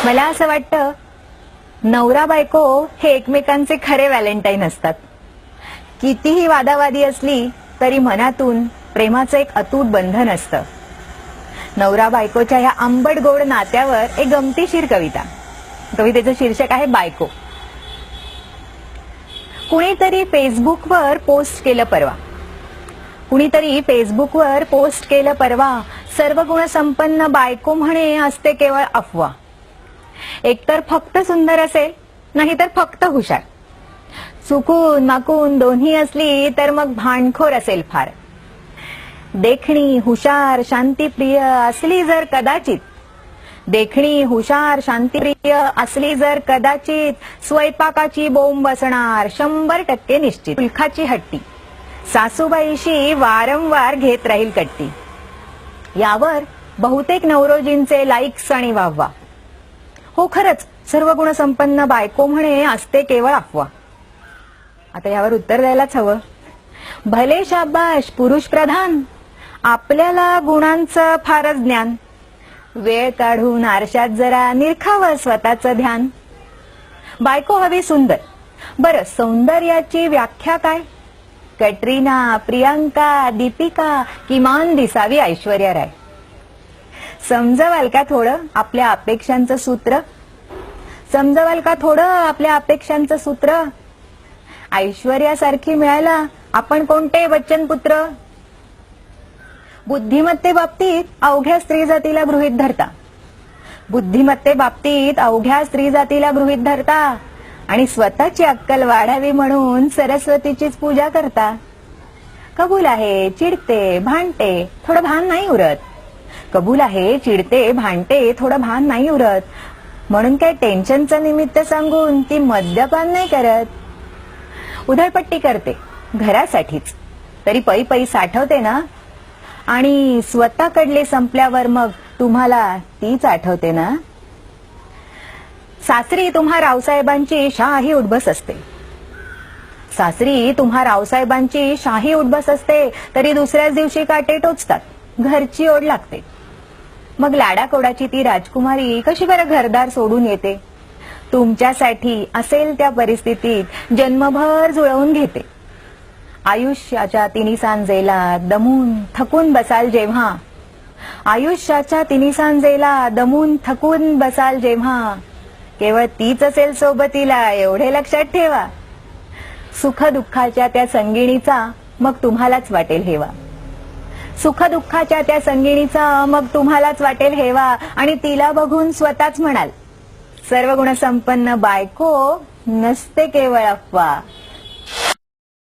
मला असं वाटतं नवरा बायको हे एकमेकांचे खरे व्हॅलेंटाईन असतात. कितीही वादावादी असली तरी मनातून प्रेमाचं एक अतूट बंधन असतं. नवरा बायकोच्या ह्या आंबट गोड नात्यावर एक गमतीशीर कवितेचं शीर्षक आहे बायको. कुणीतरी फेसबुकवर पोस्ट केलं परवा सर्व गुण संपन्न बायको म्हणे असते केवळ अफवा. एकतर फक्त सुंदर असेल नाहीतर फक्त हुशार. चुकून माकून दोन्ही असली तर मग भांडखोर असेल फार. देखणी हुशार शांतिप्रिय असली जर कदाचित स्वयंपाकाची बोंब बसणार 100% निश्चित. मुलखाची हट्टी सासूबाईशी वारंवार घेत राहील कट्टी. यावर बहुतेक नवरोजींचे लाईक्स आणि वाहवा. हो खरंच सर्व गुण संपन्न बायको म्हणे असते केवळ अफवा. आता यावर उत्तर द्यायलाच हवं. भले शाबाश पुरुष प्रधान, आपल्याला गुणांचं फारच ज्ञान. वेळ काढून आरशात जरा निरखावं स्वतःचं ध्यान. बायको हवी सुंदर. बरं सौंदर्याची व्याख्या काय? कटरीना, प्रियांका, दीपिका, किमान दिसावी ऐश्वर्या राय. समजवाल का थोडं आपल्या अपेक्षांचं सूत्र? ऐश्वर्यासारखी मिळायला आपण कोणते वचनपुत्र? बुद्धिमत्तेबाबतीत अवघ्या स्त्री जातीला गृहीत धरता आणि स्वतःची अक्कल वाढावी म्हणून सरस्वतीचीच पूजा करता. कबूल आहे चिडते भांडते थोडं भान नाही उरत. म्हणून काय टेन्शनचं निमित्त सांगून ती मद्यपान नाही करत. उधळपट्टी करते घरासाठीच तरी पै साठवते ना. आणि स्वतःकडले संपल्यावर मग तुम्हाला तीच आठवते ना. सासरी तुम्हा रावसाहेबांची शाही उठबस असते तरी दुसऱ्याच दिवशी काटे टोचतात. घरची ओढ लागते. मग लाडाकोडाची ती राजकुमारी कशी बरं घरदार सोडून येते. तुमच्यासाठी असेल त्या परिस्थितीत जन्मभर जुळवून घेते. आयुष्याच्या तिन्ही सांजेला दमून थकून बसाल जेव्हा केवळ तीच असेल सोबतीला एवढे लक्षात ठेवा. सुख दुःखाच्या त्या संगिणीचा मग तुम्हालाच वाटेल हेवा. आणि तिला बघून स्वतःच म्हणाल सर्व गुण संपन्न बायको नसते केवळ अफवा.